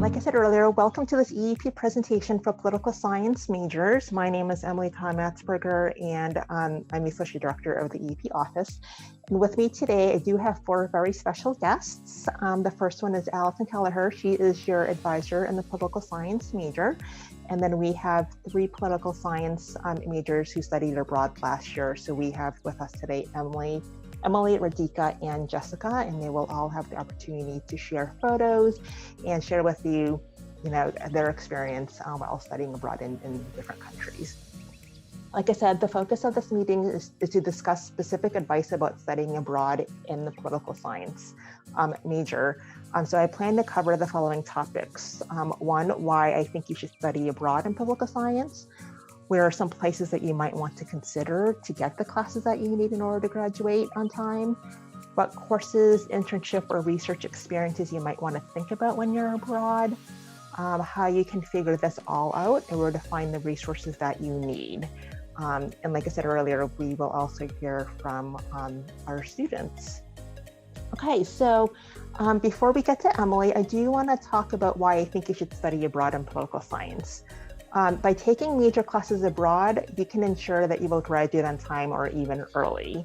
Like I said earlier, welcome to this EEP presentation for political science majors. My name is Emily Kahn-Matzberger, and I'm the Associate Director of the EEP office. And with me today, I do have four very special guests. The first one is Allison Kelleher. She is your advisor in the political science major. And then we have three political science majors who studied abroad last year. So we have with us today Emily, Radhika, and Jessica, and they will all have the opportunity to share photos and share with you, their experience while studying abroad in different countries. Like I said, the focus of this meeting is to discuss specific advice about studying abroad in the political science major. So I plan to cover the following topics. One, why I think you should study abroad in political science. Where are some places that you might want to consider to get the classes that you need in order to graduate on time? What courses, internship, or research experiences you might want to think about when you're abroad? How you can figure this all out in order to find the resources that you need. And like I said earlier, we will also hear from our students. Okay, so before we get to Emily, I do want to talk about why I think you should study abroad in political science. By taking major classes abroad, you can ensure that you will graduate on time or even early.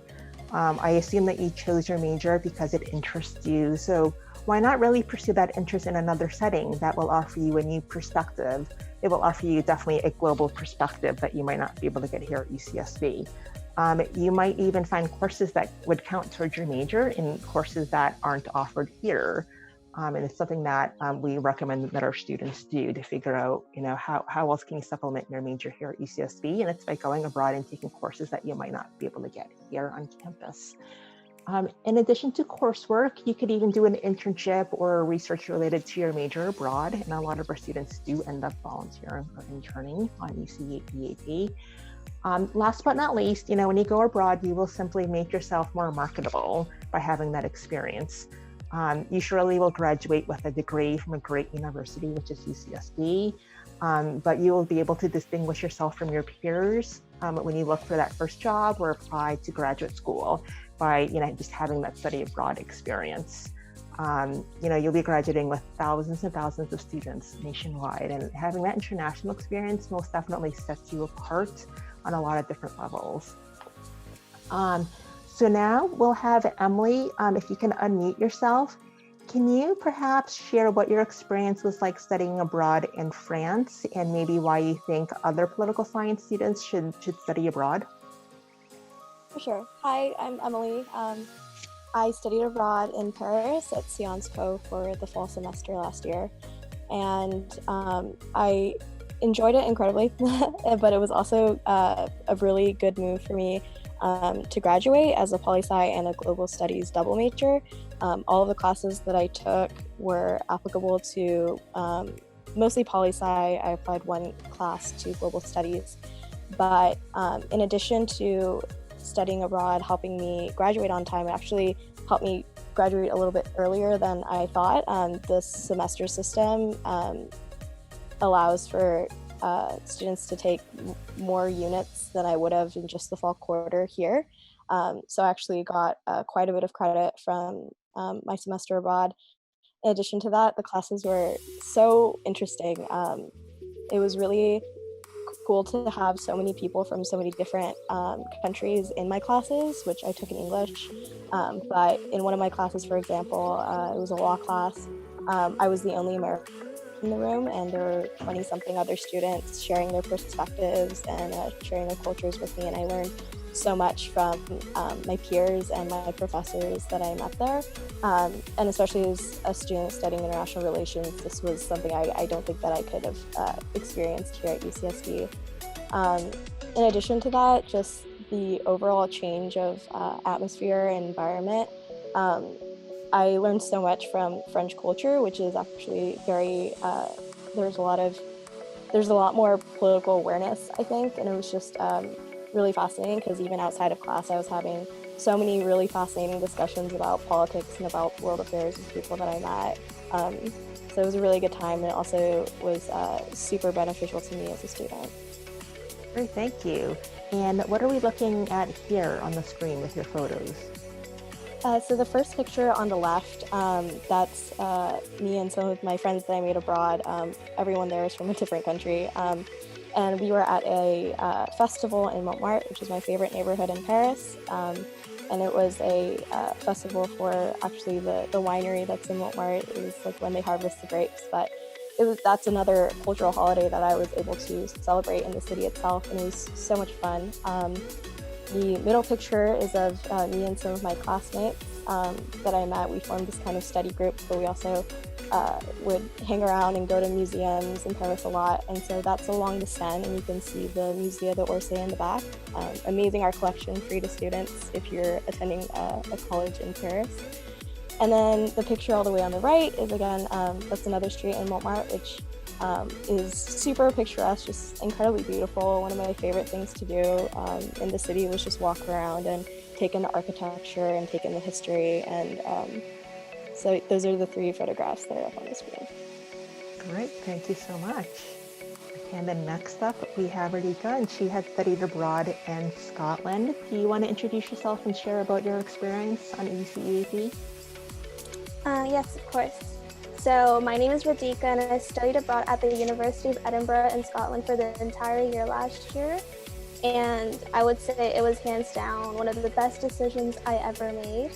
I assume that you chose your major because it interests you, so why not really pursue that interest in another setting that will offer you a new perspective? It will offer you definitely a global perspective that you might not be able to get here at UCSB. You might even find courses that would count towards your major in courses that aren't offered here. And it's something that we recommend that our students do to figure out, how else can you supplement your major here at UCSB? And it's by going abroad and taking courses that you might not be able to get here on campus. In addition to coursework, you could even do an internship or research related to your major abroad. And a lot of our students do end up volunteering or interning on UCEP. Last but not least, when you go abroad, you will simply make yourself more marketable by having that experience. You surely will graduate with a degree from a great university, which is UCSB, but you will be able to distinguish yourself from your peers when you look for that first job or apply to graduate school by, just having that study abroad experience. You'll be graduating with thousands and thousands of students nationwide, and having that international experience most definitely sets you apart on a lot of different levels. So now we'll have Emily, if you can unmute yourself. Can you perhaps share what your experience was like studying abroad in France and maybe why you think other political science students should study abroad? For sure. Hi, I'm Emily. I studied abroad in Paris at Sciences Po for the fall semester last year. And I enjoyed it incredibly, but it was also a really good move for me to graduate as a poli-sci and a global studies double major. All of the classes that I took were applicable to mostly poli-sci. I applied one class to global studies, but in addition to studying abroad helping me graduate on time, it actually helped me graduate a little bit earlier than I thought. This semester system allows for students to take more units than I would have in just the fall quarter here. So I actually got quite a bit of credit from my semester abroad. In addition to that, the classes were so interesting. It was really cool to have so many people from so many different countries in my classes, which I took in English. But in one of my classes, for example, it was a law class. I was the only American in the room, and there were 20-something other students sharing their perspectives and sharing their cultures with me, and I learned so much from my peers and my professors that I met there. And especially as a student studying international relations, this was something I don't think that I could have experienced here at UCSB. In addition to that, just the overall change of atmosphere and environment. I learned so much from French culture, which is actually very, there's a lot more political awareness, I think, and it was just really fascinating because even outside of class, I was having so many really fascinating discussions about politics and about world affairs with people that I met. So it was a really good time, and it also was super beneficial to me as a student. Great, thank you. And what are we looking at here on the screen with your photos? So the first picture on the left, that's me and some of my friends that I made abroad. Everyone there is from a different country. And we were at a festival in Montmartre, which is my favorite neighborhood in Paris. And it was a festival for actually the winery that's in Montmartre. It was like when they harvest the grapes. But that's another cultural holiday that I was able to celebrate in the city itself, and it was so much fun. The middle picture is of me and some of my classmates that I met. We formed this kind of study group, but we also would hang around and go to museums in Paris a lot. And so that's along the Seine, and you can see the Musée d'Orsay in the back. Amazing art collection, free to students if you're attending a college in Paris. And then the picture all the way on the right is, again, that's another street in Montmartre, which is super picturesque, just incredibly beautiful. One of my favorite things to do in the city was just walk around and take in the architecture and take in the history. And so those are the three photographs that are up on the screen. Great, thank you so much. And then next up, we have Rika, and she had studied abroad in Scotland. Do you want to introduce yourself and share about your experience on UCEP? Yes, of course. So my name is Radhika, and I studied abroad at the University of Edinburgh in Scotland for the entire year last year. And I would say it was hands down one of the best decisions I ever made.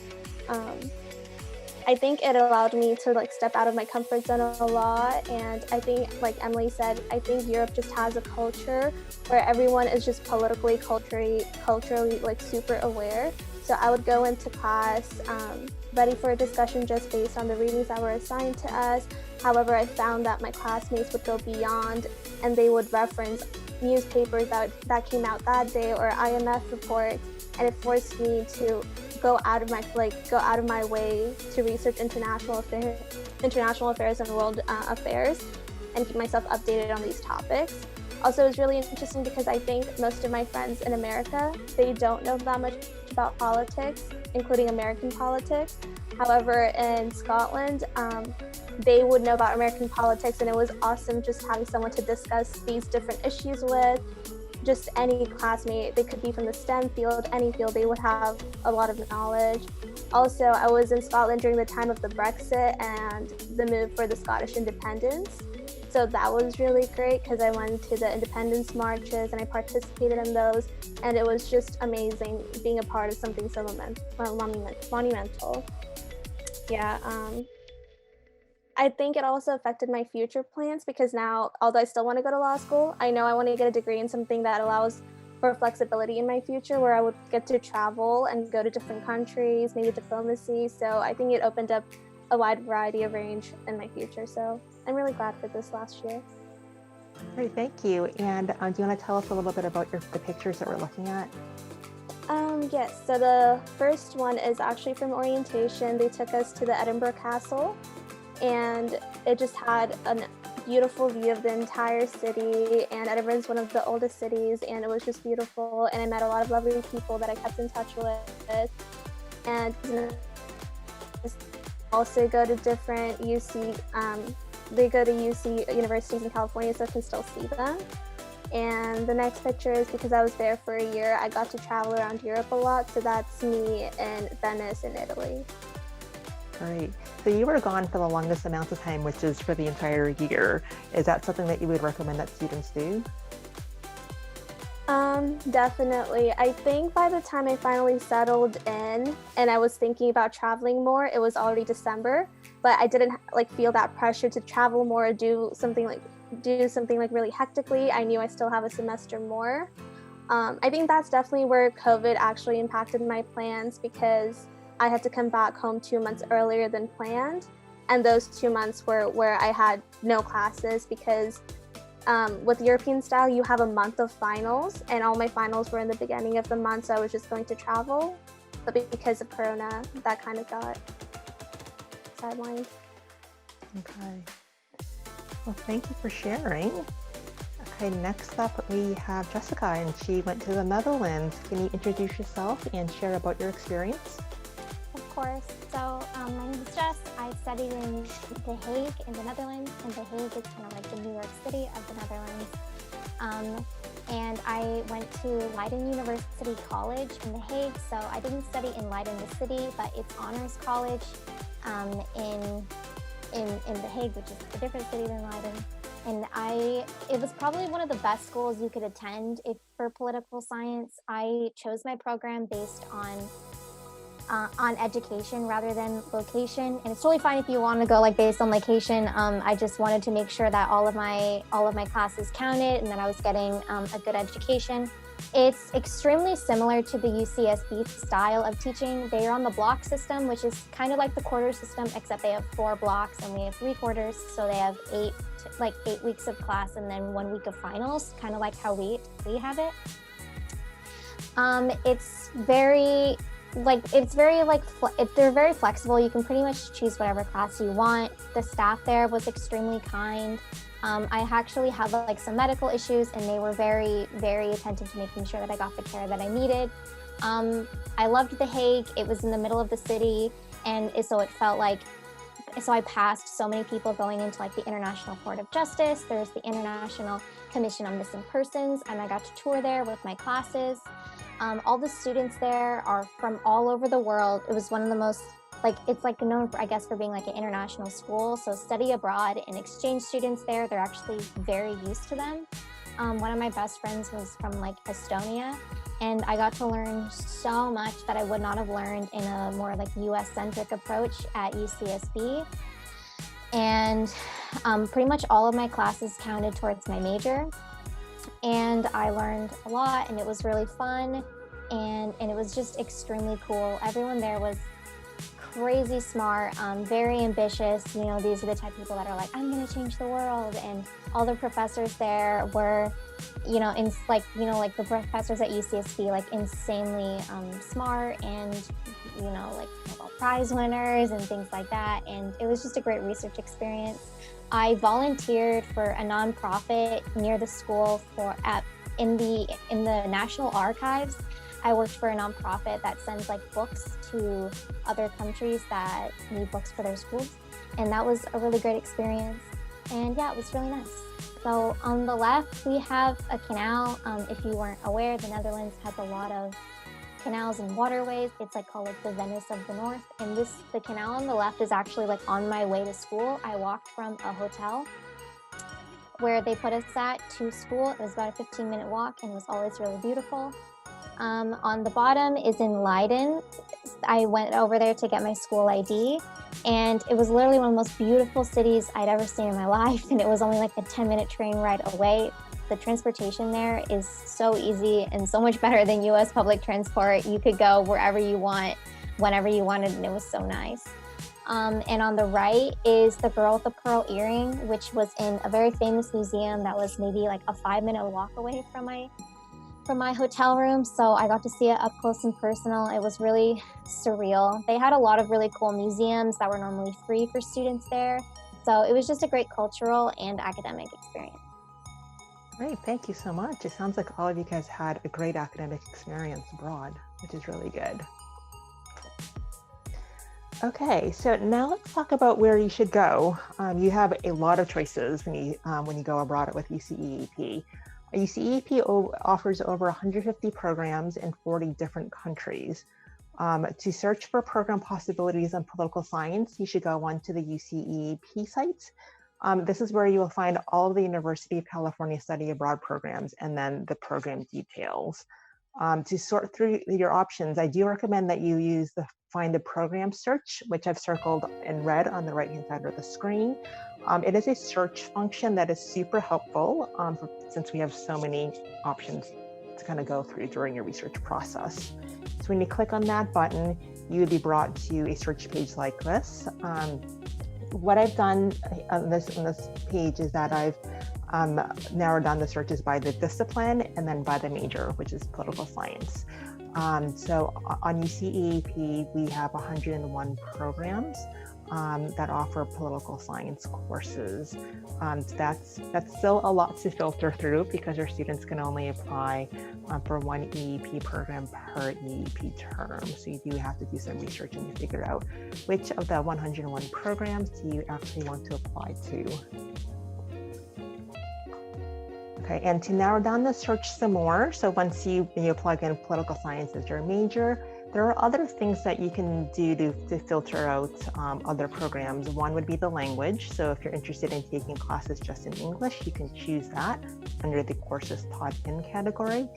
I think it allowed me to step out of my comfort zone a lot. And I think, like Emily said, I think Europe just has a culture where everyone is just politically, culturally super aware. So I would go into class ready for a discussion just based on the readings that were assigned to us. However, I found that my classmates would go beyond, and they would reference newspapers that came out that day or IMF reports, and it forced me to go out of my way to research international affairs and world affairs and keep myself updated on these topics. Also, it was really interesting because I think most of my friends in America, they don't know that much about politics, including American politics. However, in Scotland, they would know about American politics, and it was awesome just having someone to discuss these different issues with. Just any classmate, they could be from the STEM field, any field, they would have a lot of knowledge. Also, I was in Scotland during the time of the Brexit and the move for the Scottish independence. So that was really great because I went to the independence marches and I participated in those, and it was just amazing being a part of something so monumental. Yeah, I think it also affected my future plans because now, although I still want to go to law school, I know I want to get a degree in something that allows for flexibility in my future where I would get to travel and go to different countries, maybe diplomacy. So I think it opened up a wide variety of range in my future. So I'm really glad for this last year. Great, thank you. And do you want to tell us a little bit about the pictures that we're looking at? Yes, so the first one is actually from orientation. They took us to the Edinburgh Castle, and it just had a beautiful view of the entire city, and Edinburgh is one of the oldest cities, and it was just beautiful, and I met a lot of lovely people that I kept in touch with. And also go to different they go to UC universities in California, so I can still see them. And the next picture is because I was there for a year, I got to travel around Europe a lot, so that's me in Venice in Italy. Great. So you were gone for the longest amount of time, which is for the entire year. Is that something that you would recommend that students do? Definitely. I think by the time I finally settled in and I was thinking about traveling more, it was already December, but I didn't feel that pressure to travel more or do something really hectically. I knew I still have a semester more. I think that's definitely where COVID actually impacted my plans because I had to come back home 2 months earlier than planned. And those 2 months were where I had no classes because with European style, you have a month of finals, and all my finals were in the beginning of the month, so I was just going to travel. But because of Corona, that kind of got sidelined. Okay. Well, thank you for sharing. Okay, next up we have Jessica, and she went to the Netherlands. Can you introduce yourself and share about your experience? Of course. So my name is Jess. I studied in The Hague in the Netherlands, and The Hague is kind of like the New York City of the Netherlands. and I went to Leiden University College in The Hague. So I didn't study in Leiden, the city, but it's honors college in The Hague, which is a different city than Leiden. And it was probably one of the best schools you could attend for political science. I chose my program based on education rather than location, and it's totally fine if you want to go like based on location. I just wanted to make sure that all of my classes counted and that I was getting a good education. It's extremely similar to the UCSB style of teaching. They are on the block system, which is kind of like the quarter system, except they have 4 blocks and we have 3 quarters. So they have 8 weeks of class and then 1 week of finals, kind of like how we have it. They're very flexible. You can pretty much choose whatever class you want. The staff there was extremely kind. I actually had some medical issues, and they were very, very attentive to making sure that I got the care that I needed. I loved The Hague. It was in the middle of the city, and so it felt like, so I passed so many people going into the International Court of Justice. There's the International Commission on Missing Persons, and I got to tour there with my classes. All the students there are from all over the world. It was one of the most, it's known for, I guess, for being an international school. So study abroad and exchange students there, they're actually very used to them. One of my best friends was from Estonia, and I got to learn so much that I would not have learned in a more US-centric approach at UCSB. And pretty much all of my classes counted towards my major. And I learned a lot, and it was really fun, and it was just extremely cool. Everyone there was crazy smart, very ambitious. These are the type of people that are I'm going to change the world. And all the professors there were, the professors at UCSB, insanely smart and, Nobel Prize winners and things like that. And it was just a great research experience. I volunteered for a nonprofit near the school in the National Archives. I worked for a nonprofit that sends books to other countries that need books for their schools, and that was a really great experience. And yeah, it was really nice. So on the left we have a canal. If you weren't aware, the Netherlands has a lot of canals and waterways. It's called the Venice of the North. And the canal on the left is actually on my way to school. I walked from a hotel where they put us at to school. It was about a 15-minute walk, and it was always really beautiful. On the bottom is in Leiden. I went over there to get my school ID, and it was literally one of the most beautiful cities I'd ever seen in my life. And it was only a 10-minute train ride away. The transportation there is so easy and so much better than US public transport. You could go wherever you want, whenever you wanted, and it was so nice. And on the right is the Girl with the Pearl Earring, which was in a very famous museum that was maybe a 5-minute walk away from my hotel room. So I got to see it up close and personal. It was really surreal. They had a lot of really cool museums that were normally free for students there. So it was just a great cultural and academic experience. Great, thank you so much. It sounds like all of you guys had a great academic experience abroad, which is really good. Okay, so now let's talk about where you should go. You have a lot of choices when you go abroad with UCEP. UCEP offers over 150 programs in 40 different countries. To search for program possibilities in political science, you should go onto the UCEP site. This is where you will find all of the University of California Study Abroad programs and then the program details. To sort through your options, I do recommend that you use the Find a Program search, which I've circled in red on the right-hand side of the screen. It is a search function that is super helpful since we have so many options to kind of go through during your research process. So when you click on that button, you will be brought to a search page like this. What I've done on this page is that I've narrowed down the searches by the discipline and then by the major, which is political science. So on UCEP, we have 101 programs that offer political science courses. That's still a lot to filter through because our students can only apply for one EEP program per EEP term. So you do have to do some research and figure out which of the 101 programs do you actually want to apply to. Okay, and to narrow down the search some more, so once you plug in political science as your major, there are other things that you can do to filter out other programs. One would be the language. So if you're interested in taking classes just in English, you can choose that under the courses taught in category.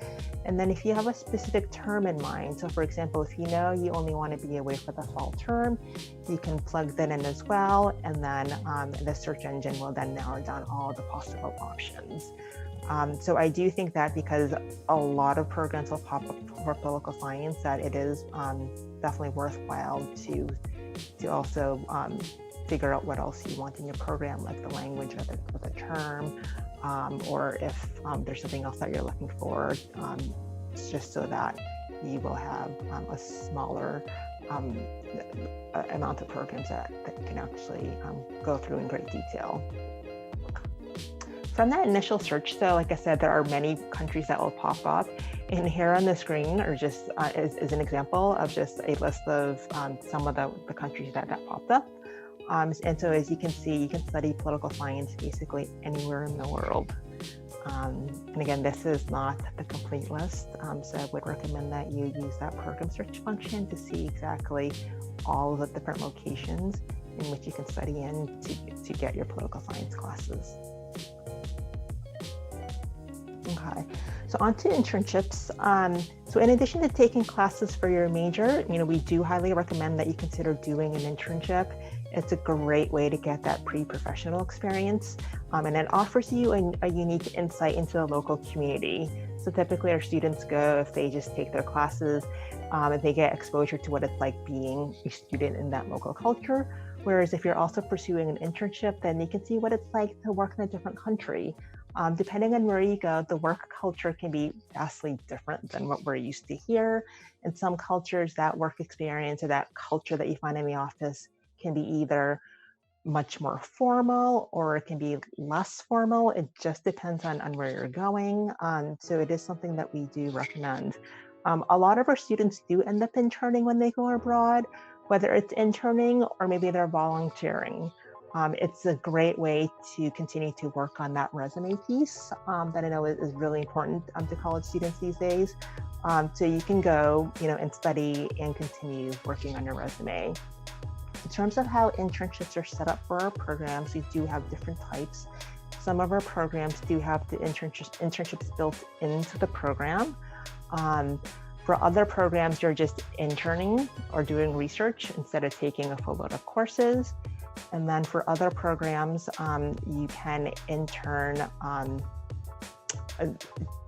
And then if you have a specific term in mind, so for example, if you know you only want to be away for the fall term, you can plug that in as well. And then the search engine will then narrow down all the possible options. So I do think that because a lot of programs will pop up for political science, that it is definitely worthwhile to also figure out what else you want in your program, like the language or the term, or if there's something else that you're looking for, just so that you will have a smaller amount of programs that you can actually go through in great detail. From that initial search, though, like I said, there are many countries that will pop up. And here on the screen are just is an example of just a list of some of the countries that popped up. And so as you can see, you can study political science basically anywhere in the world. And again, this is not the complete list. So I would recommend that you use that program search function to see exactly all of the different locations in which you can study in to get your political science classes. Okay, so on to internships. So in addition to taking classes for your major, we do highly recommend that you consider doing an internship. It's a great way to get that pre-professional experience, and it offers you a unique insight into the local community. So typically our students go, if they just take their classes, and they get exposure to what it's like being a student in that local culture. Whereas if you're also pursuing an internship, then you can see what it's like to work in a different country. Depending on where you go, the work culture can be vastly different than what we're used to here. In some cultures, that work experience or that culture that you find in the office can be either much more formal or it can be less formal. It just depends on where you're going. So it is something that we do recommend. A lot of our students do end up interning when they go abroad, whether it's interning or maybe they're volunteering. It's a great way to continue to work on that resume piece that I know is really important to college students these days. So you can go, and study and continue working on your resume. In terms of how internships are set up for our programs, we do have different types. Some of our programs do have the internships built into the program. For other programs, you're just interning or doing research instead of taking a full load of courses. And then for other programs, you can intern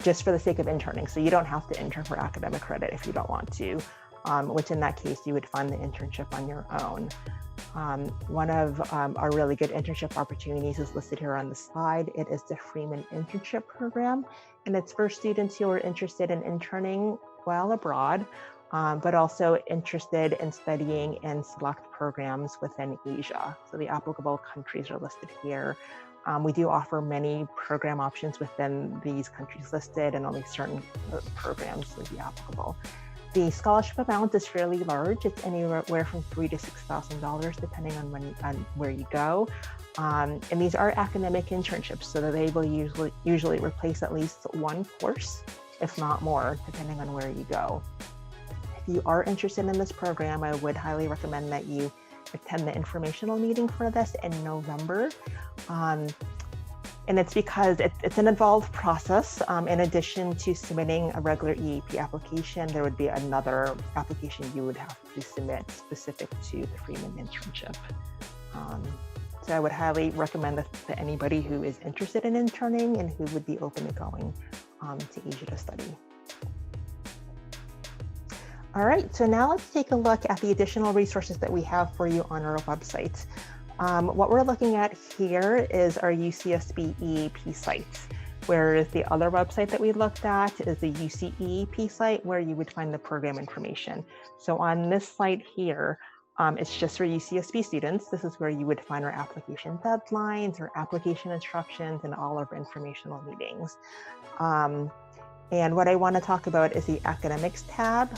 just for the sake of interning. So you don't have to intern for academic credit if you don't want to, which in that case, you would find the internship on your own. One of our really good internship opportunities is listed here on the slide. It is the Freeman Internship Program, and it's for students who are interested in interning while abroad, but also interested in studying in select programs within Asia. So the applicable countries are listed here. We do offer many program options within these countries listed, and only certain programs would be applicable. The scholarship amount is fairly large. It's anywhere from $3,000 to $6,000, depending on where you go. And these are academic internships, so that they will usually replace at least one course, if not more, depending on where you go. If you are interested in this program, I would highly recommend that you attend the informational meeting for this in November. And it's because it's an involved process. In addition to submitting a regular EAP application, there would be another application you would have to submit specific to the Freeman internship. So I would highly recommend this to anybody who is interested in interning and who would be open to going to Asia to study. All right, so now let's take a look at the additional resources that we have for you on our website. What we're looking at here is our UCSB EAP site, whereas the other website that we looked at is the UCEP site, where you would find the program information. So on this site here, it's just for UCSB students. This is where you would find our application deadlines, our application instructions, and all of our informational meetings. And what I want to talk about is the academics tab,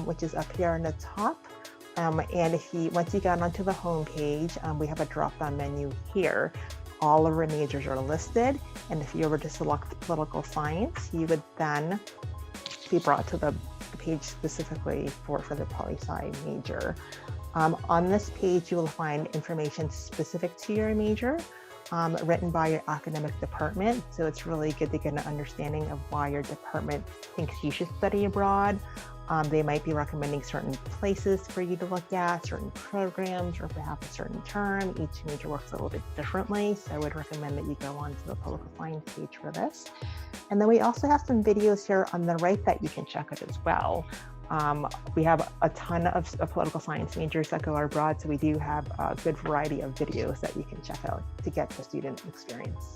which is up here on the top. And once you get onto the home page, we have a drop-down menu here. all of our majors are listed. And if you were to select political science, you would then be brought to the page specifically for the poli-sci major. On this page, you will find information specific to your major, written by your academic department. So it's really good to get an understanding of why your department thinks you should study abroad. They might be recommending certain places for you to look at, certain programs, or perhaps a certain term. Each major works a little bit differently, so I would recommend that you go onto the political science page for this. And then we also have some videos here on the right that you can check out as well. We have a ton of political science majors that go abroad, so we do have a good variety of videos that you can check out to get the student experience.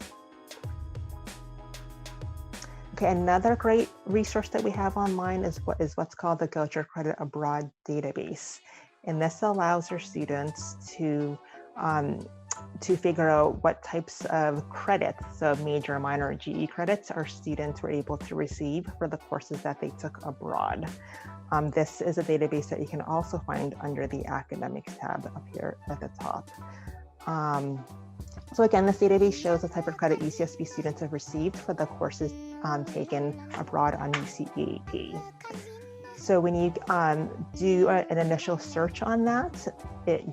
Okay, another great resource that we have online is what's called the Goucher Credit Abroad database. And this allows our students to figure out what types of credits, so major, minor, or GE credits, our students were able to receive for the courses that they took abroad. This is a database that you can also find under the academics tab up here at the top. So again, this database shows the type of credit UCSB students have received for the courses taken abroad on UCEP. So when you do an initial search on that,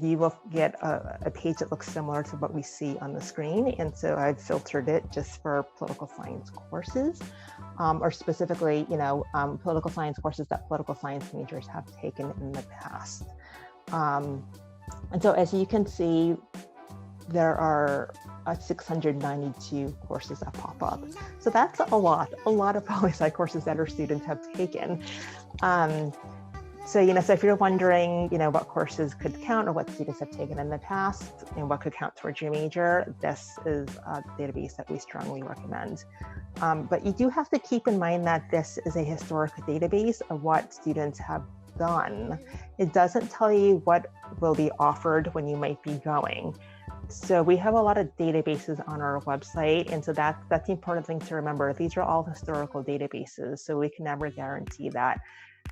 you will get a page that looks similar to what we see on the screen. And so I've filtered it just for political science courses, or specifically, political science courses that political science majors have taken in the past. And so as you can see, there are 692 courses that pop up. So that's a lot of poli-sci courses that our students have taken. So if you're wondering, what courses could count or what students have taken in the past and what could count towards your major, this is a database that we strongly recommend. But you do have to keep in mind that this is a historic database of what students have done. It doesn't tell you what will be offered when you might be going. So we have a lot of databases on our website, and so that's the important thing to remember. These are all historical databases, so we can never guarantee that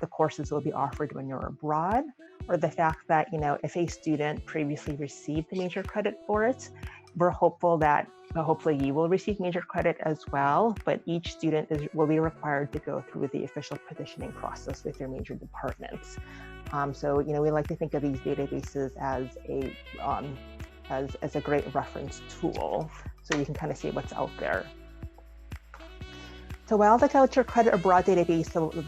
the courses will be offered when you're abroad, or the fact that, if a student previously received the major credit for it, we're hopeful that hopefully you will receive major credit as well, but each student will be required to go through the official petitioning process with your major departments. So, we like to think of these databases as a great reference tool, so you can kind of see what's out there. So while the Goucher Credit Abroad database, the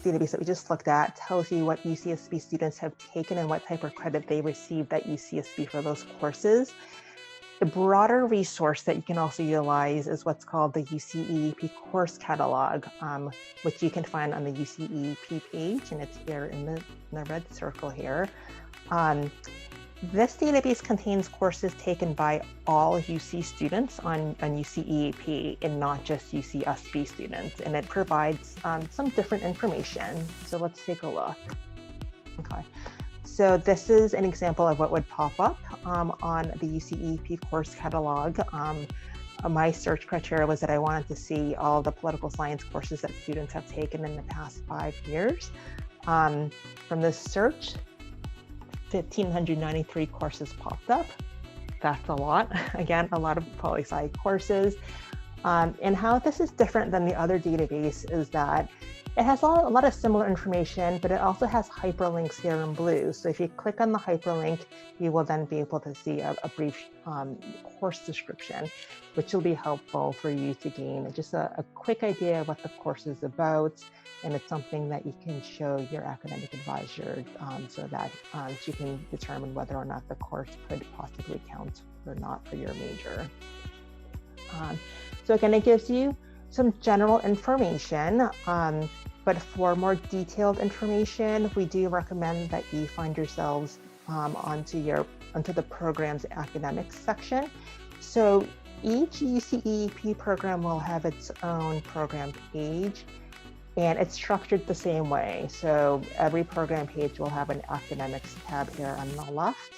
database that we just looked at, tells you what UCSB students have taken and what type of credit they received at UCSB for those courses, a broader resource that you can also utilize is what's called the UCEP course catalog, which you can find on the UCEP page, and it's here in the red circle here. This database contains courses taken by all UC students on UCEP and not just UCSB students, and it provides some different information. So let's take a look. Okay, so this is an example of what would pop up on the UCEP course catalog. My search criteria was that I wanted to see all the political science courses that students have taken in the past 5 years. From this search, 1,593 courses popped up. That's a lot. Again, a lot of poli-sci courses. And how this is different than the other database is that it has a lot of similar information, but it also has hyperlinks here in blue. So if you click on the hyperlink, you will then be able to see a brief course description, which will be helpful for you to gain just a quick idea of what the course is about. And it's something that you can show your academic advisor so that she can determine whether or not the course could possibly count or not for your major. So again, it gives you some general information, but for more detailed information, we do recommend that you find yourselves onto the program's academics section. So each UCEP program will have its own program page, and it's structured the same way. So every program page will have an academics tab here on the left,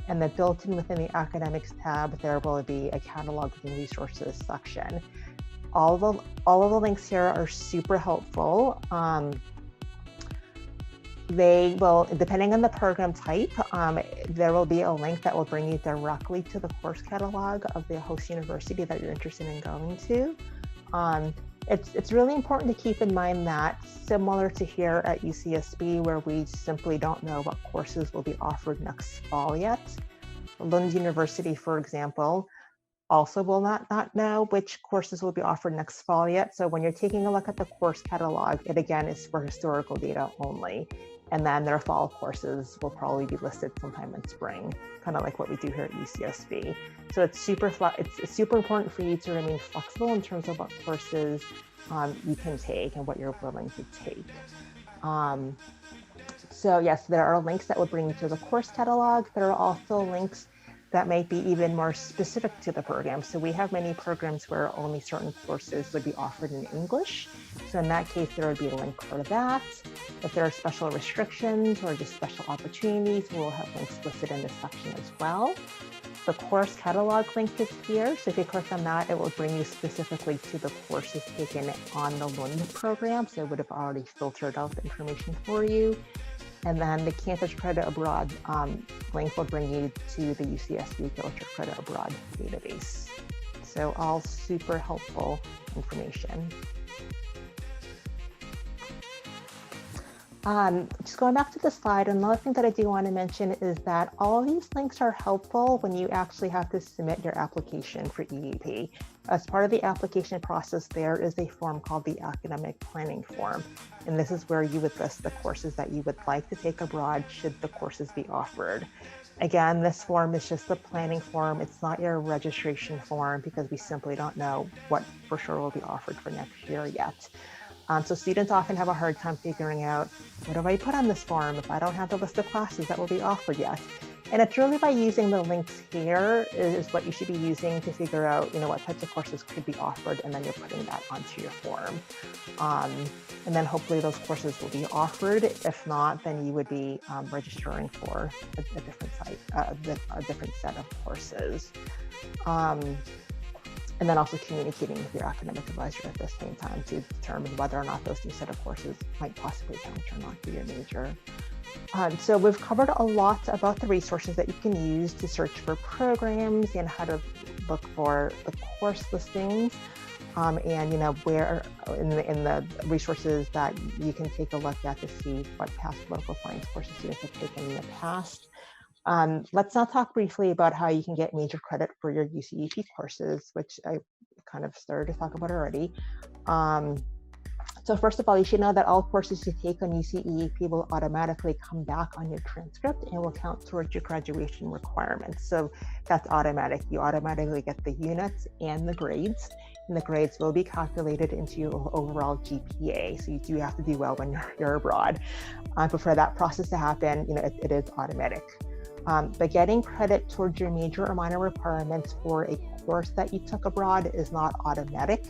and then built in within the academics tab, there will be a catalog and resources section. All of the links here are super helpful. They will, depending on the program type, there will be a link that will bring you directly to the course catalog of the host university that you're interested in going to. It's really important to keep in mind that, similar to here at UCSB, where we simply don't know what courses will be offered next fall yet, Lund University, for example, also will not know which courses will be offered next fall yet. So when you're taking a look at the course catalog, it again is for historical data only. And then their fall courses will probably be listed sometime in spring, kind of like what we do here at UCSB. So it's super important for you to remain flexible in terms of what courses you can take and what you're willing to take. So yes, there are links that will bring you to the course catalog. There are also links that might be even more specific to the program. So we have many programs where only certain courses would be offered in English. So in that case, there would be a link for that. If there are special restrictions or just special opportunities, we'll have links listed in this section as well. The course catalog link is here. So if you click on that, it will bring you specifically to the courses taken on the Lund program. So it would have already filtered out the information for you. And then the Campus Credit Abroad link will bring you to the UCSB Filter Credit Abroad database. So all super helpful information. Just going back to the slide, another thing that I do want to mention is that all of these links are helpful when you actually have to submit your application for EAP. As part of the application process, there is a form called the Academic Planning Form. And this is where you would list the courses that you would like to take abroad should the courses be offered. Again, this form is just the planning form. It's not your registration form because we simply don't know what for sure will be offered for next year yet. So students often have a hard time figuring out, what do I put on this form if I don't have the list of classes that will be offered yet? And it's really by using the links here is what you should be using to figure out, what types of courses could be offered, and then you're putting that onto your form. And then hopefully those courses will be offered. If not, then you would be registering for a different site, a different set of courses. And then also communicating with your academic advisor at the same time to determine whether or not those new set of courses might possibly count or not for your major. So we've covered a lot about the resources that you can use to search for programs and how to look for the course listings, and where in the resources that you can take a look at to see what past political science courses students have taken in the past. Let's now talk briefly about how you can get major credit for your UCEP courses, which I kind of started to talk about already. So first of all, you should know that all courses you take on UCEP will automatically come back on your transcript and will count towards your graduation requirements. So that's automatic. You automatically get the units and the grades, and the grades will be calculated into your overall GPA. So you do have to do well when you're abroad. But for that process to happen, it is automatic. But getting credit towards your major or minor requirements for a course that you took abroad is not automatic.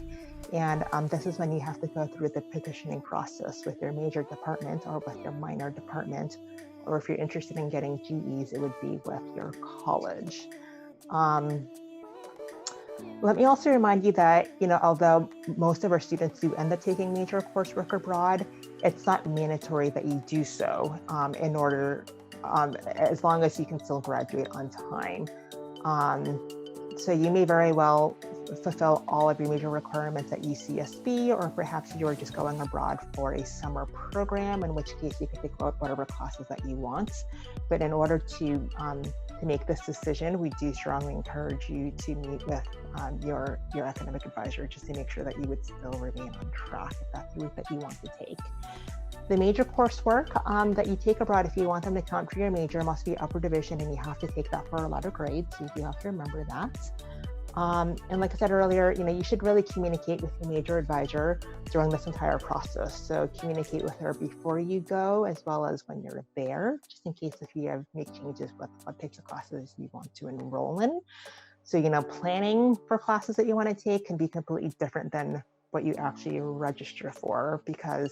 And this is when you have to go through the petitioning process with your major department or with your minor department, or if you're interested in getting GEs, it would be with your college. Let me also remind you that, although most of our students do end up taking major coursework abroad, it's not mandatory that you do so in order as long as you can still graduate on time. So you may very well fulfill all of your major requirements at UCSB, or perhaps you're just going abroad for a summer program, in which case you can take whatever classes that you want. But in order to make this decision, we do strongly encourage you to meet with your academic advisor just to make sure that you would still remain on track if that's the route that you want to take. The major coursework that you take abroad, if you want them to count for your major, must be upper division, and you have to take that for a letter grade, so you do have to remember that. And like I said earlier, you should really communicate with your major advisor during this entire process. So communicate with her before you go, as well as when you're there, just in case if you make changes with what types of classes you want to enroll in. So, planning for classes that you want to take can be completely different than what you actually register for, because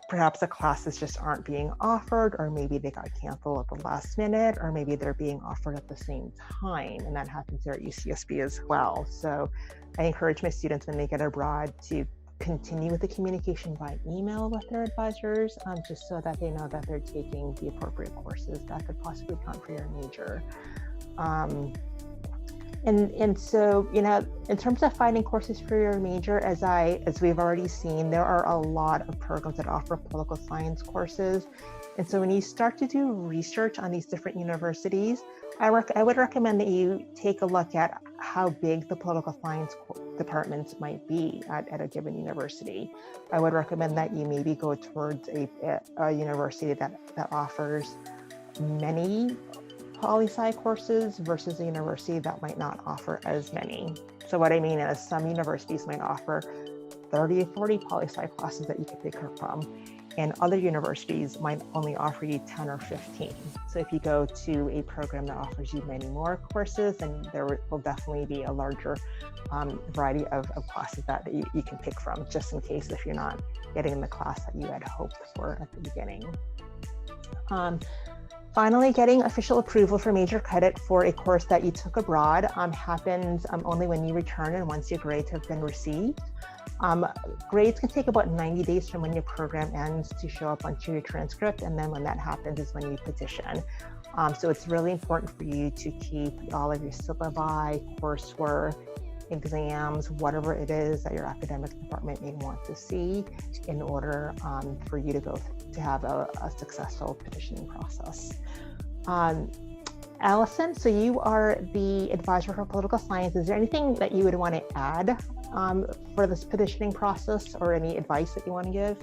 perhaps the classes just aren't being offered, or maybe they got canceled at the last minute, or maybe they're being offered at the same time, and that happens here at UCSB as well. So I encourage my students when they get abroad to continue with the communication by email with their advisors, just so that they know that they're taking the appropriate courses that could possibly count for your major. And so, you know, in terms of finding courses for your major, as we've already seen, there are a lot of programs that offer political science courses. And so when you start to do research on these different universities, I would recommend that you take a look at how big the political science departments might be at a given university. I would recommend that you maybe go towards a university that offers many poli-sci courses versus a university that might not offer as many. So what I mean is some universities might offer 30 or 40 poli-sci classes that you could pick from, and other universities might only offer you 10 or 15. So if you go to a program that offers you many more courses, then there will definitely be a larger variety of classes that you can pick from, just in case if you're not getting the class that you had hoped for at the beginning. Finally, getting official approval for major credit for a course that you took abroad happens only when you return and once your grades have been received. Grades can take about 90 days from when your program ends to show up onto your transcript, and then when that happens is when you petition. So it's really important for you to keep all of your syllabi, coursework, exams, whatever it is that your academic department may want to see in order for you to have a successful petitioning process. Allison, so you are the advisor for political science. Is there anything that you would want to add for this petitioning process, or any advice that you want to give?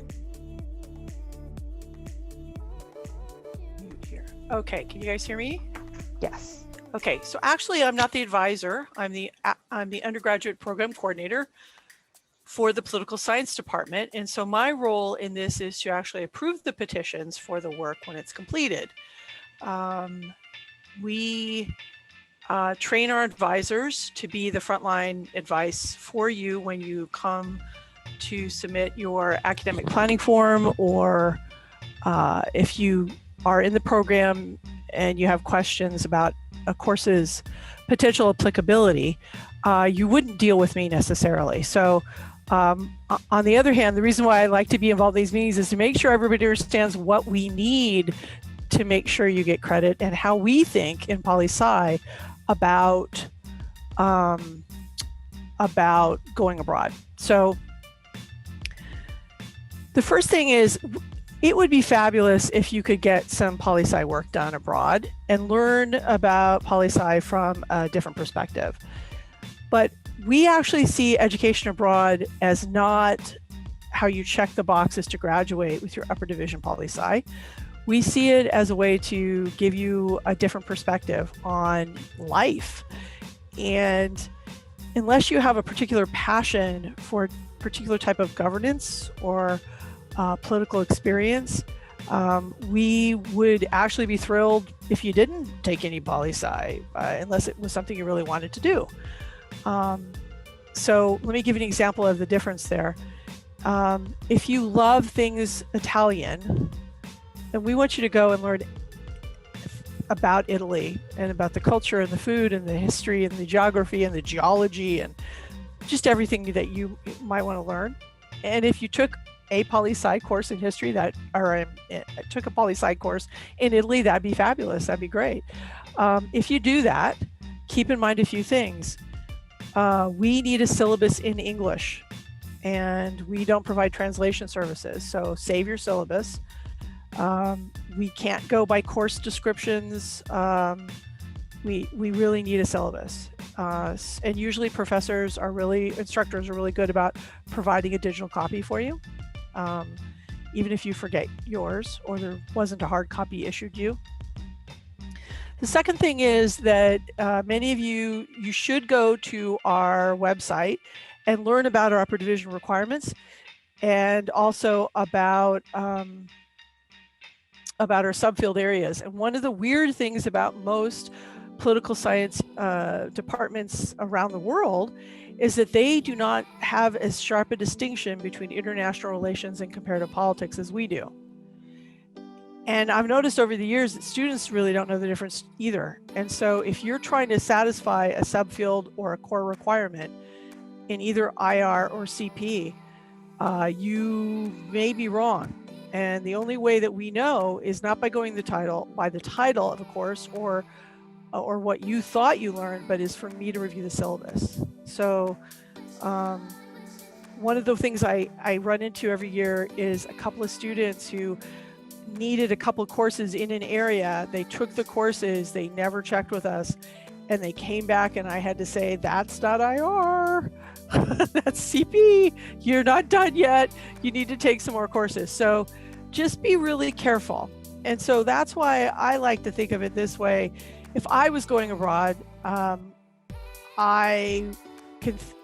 Okay, can you guys hear me? Yes. Okay, so actually I'm not the advisor. I'm the undergraduate program coordinator for the political science department. And so my role in this is to actually approve the petitions for the work when it's completed. We train our advisors to be the frontline advice for you when you come to submit your academic planning form, or if you are in the program and you have questions about a course's potential applicability, you wouldn't deal with me necessarily. So on the other hand, the reason why I like to be involved in these meetings is to make sure everybody understands what we need to make sure you get credit, and how we think in poli-sci about going abroad. So the first thing is, it would be fabulous if you could get some poli-sci work done abroad and learn about poli-sci from a different perspective. But we actually see education abroad as not how you check the boxes to graduate with your upper division poli-sci. We see it as a way to give you a different perspective on life. And unless you have a particular passion for a particular type of governance or political experience, we would actually be thrilled if you didn't take any poli-sci, unless it was something you really wanted to do. So let me give you an example of the difference there. If you love things Italian, then we want you to go and learn about Italy and about the culture and the food and the history and the geography and the geology and just everything that you might want to learn. And if you took a poli-sci course in history took a poli-sci course in Italy, that'd be fabulous. That'd be great. If you do that, keep in mind a few things. We need a syllabus in English, and we don't provide translation services. So save your syllabus. We can't go by course descriptions. We really need a syllabus. And usually instructors are really good about providing a digital copy for you, even if you forget yours or there wasn't a hard copy issued you. The second thing is that many of you should go to our website and learn about our upper division requirements, and also about our subfield areas. And one of the weird things about most political science departments around the world is that they do not have as sharp a distinction between international relations and comparative politics as we do. And I've noticed over the years that students really don't know the difference either. And so if you're trying to satisfy a subfield or a core requirement in either IR or CP, you may be wrong. And the only way that we know is not by going by the title of a course or what you thought you learned, but is for me to review the syllabus. So one of the things I run into every year is a couple of students who needed a couple of courses in an area. They took the courses, they never checked with us, and they came back and I had to say, that's not IR, that's CP, you're not done yet, you need to take some more courses. So just be really careful. And so that's why I like to think of it this way. If I was going abroad, I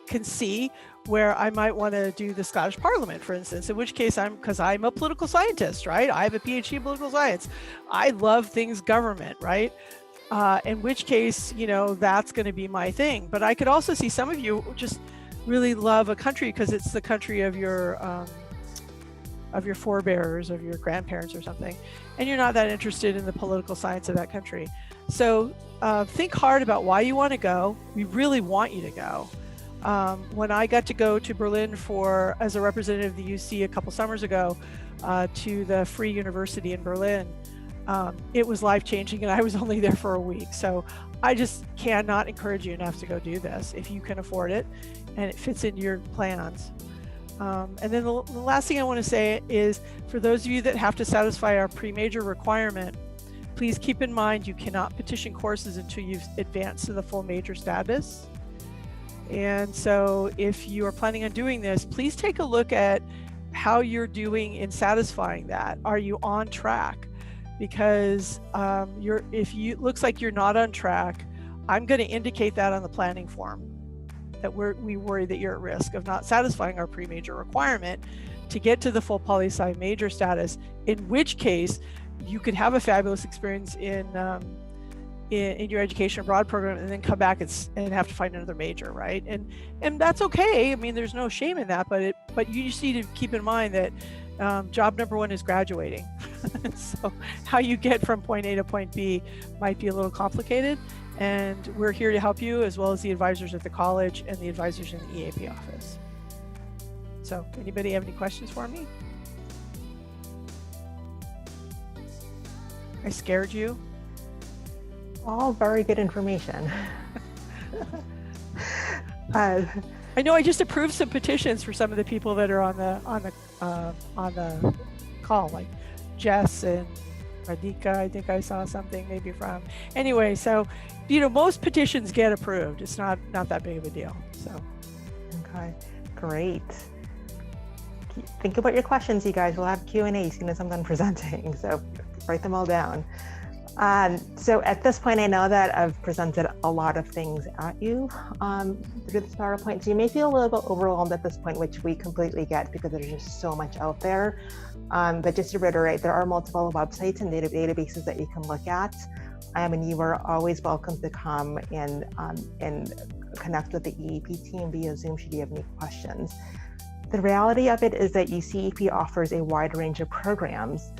can see where I might want to do the Scottish Parliament, for instance, in which case because I'm a political scientist, right? I have a PhD in political science. I love things government, right? In which case, that's going to be my thing. But I could also see some of you just really love a country because it's the country of your forebears, of your grandparents or something, and you're not that interested in the political science of that country. So think hard about why you want to go. We really want you to go. When I got to go to Berlin as a representative of the UC a couple summers ago to the Free University in Berlin, it was life-changing, and I was only there for a week. So I just cannot encourage you enough to go do this if you can afford it and it fits into your plans. And then the last thing I want to say is, for those of you that have to satisfy our pre-major requirement, please keep in mind you cannot petition courses until you've advanced to the full major status. And so if you are planning on doing this, please take a look at how you're doing in satisfying that. Are you on track? Because if it looks like you're not on track, I'm going to indicate that on the planning form, that we worry that you're at risk of not satisfying our pre-major requirement to get to the full poli-sci major status, in which case you could have a fabulous experience in your education abroad program and then come back and have to find another major, right? And that's okay. I mean, there's no shame in that, but you just need to keep in mind that job number one is graduating. So how you get from point A to point B might be a little complicated, and we're here to help you, as well as the advisors at the college and the advisors in the EAP office. So anybody have any questions for me? I scared you? All very good information. I know I just approved some petitions for some of the people that are on the call, like Jess and Radhika. I think I saw something maybe from. Anyway, so most petitions get approved. It's not that big of a deal. So. Okay, great. Think about your questions, you guys. We'll have Q&A as soon as I'm done presenting. So write them all down. So at this point, I know that I've presented a lot of things at you through this PowerPoint. So you may feel a little bit overwhelmed at this point, which we completely get because there's just so much out there. But just to reiterate, there are multiple websites and databases that you can look at. And you are always welcome to come and connect with the EAP team via Zoom should you have any questions. The reality of it is that UCEP offers a wide range of programs.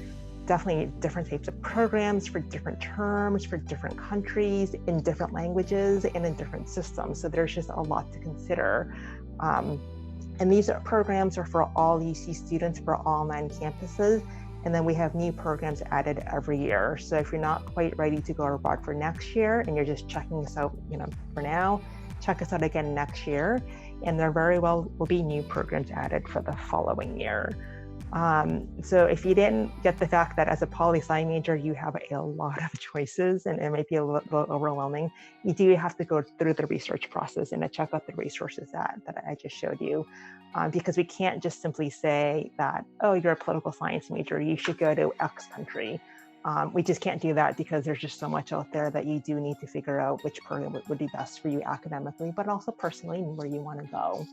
Definitely different types of programs for different terms, for different countries, in different languages, and in different systems. So there's just a lot to consider. And these programs are for all UC students for all 9 campuses. And then we have new programs added every year. So if you're not quite ready to go abroad for next year and you're just checking us out, for now, check us out again next year. And there very well will be new programs added for the following year. So if you didn't get the fact that as a poli-sci major, you have a lot of choices and it might be a little overwhelming, you do have to go through the research process and to check out the resources that I just showed you. Because we can't just simply say that, oh, you're a political science major, you should go to X country. We just can't do that because there's just so much out there that you do need to figure out which program would be best for you academically, but also personally and where you want to go.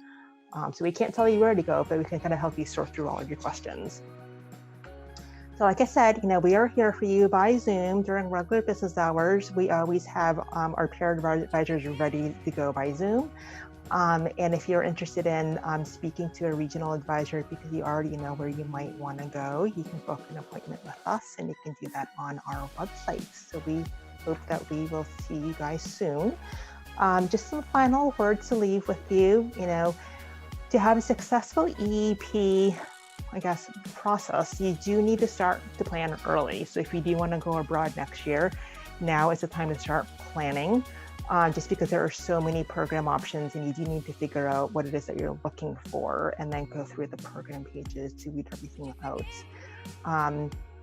So we can't tell you where to go, but we can kind of help you sort through all of your questions. So like I said, we are here for you by Zoom during regular business hours. We always have our paired advisors ready to go by Zoom. And if you're interested in speaking to a regional advisor because you already know where you might want to go, you can book an appointment with us and you can do that on our website. So we hope that we will see you guys soon. Just some final words to leave with you. To have a successful EEP, I guess, process, you do need to start to plan early. So if you do want to go abroad next year, now is the time to start planning, just because there are so many program options and you do need to figure out what it is that you're looking for and then go through the program pages to read everything out.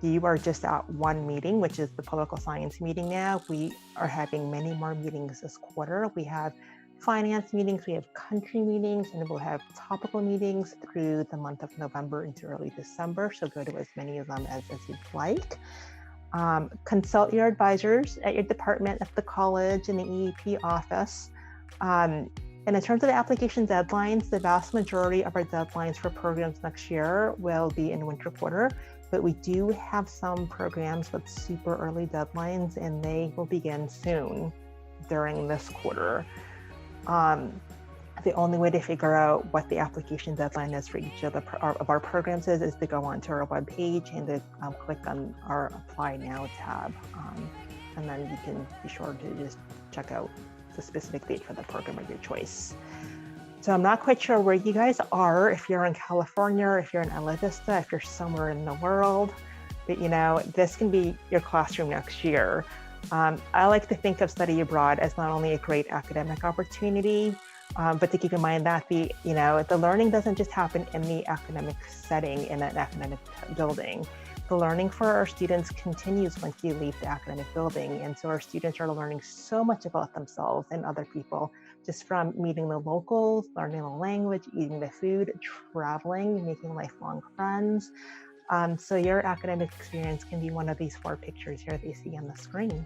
You are just at one meeting, which is the political science meeting now. We are having many more meetings this quarter. We have finance meetings, we have country meetings, and we'll have topical meetings through the month of November into early December. So go to as many of them as you'd like. Consult your advisors at your department, at the college, in the EEP office. And in terms of the application deadlines, the vast majority of our deadlines for programs next year will be in winter quarter, but we do have some programs with super early deadlines and they will begin soon during this quarter. The only way to figure out what the application deadline is for each of our programs is to go onto our webpage and to click on our Apply Now tab. And then you can be sure to just check out the specific date for the program of your choice. So I'm not quite sure where you guys are, if you're in California, or if you're in Isla Vista, if you're somewhere in the world, but you know, this can be your classroom next year. I like to think of study abroad as not only a great academic opportunity, but to keep in mind that the learning doesn't just happen in the academic setting, in an academic building. The learning for our students continues once you leave the academic building. And so our students are learning so much about themselves and other people, just from meeting the locals, learning the language, eating the food, traveling, making lifelong friends. So your academic experience can be one of these 4 pictures here that you see on the screen.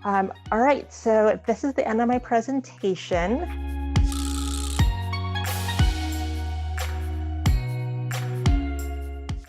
All right, so this is the end of my presentation.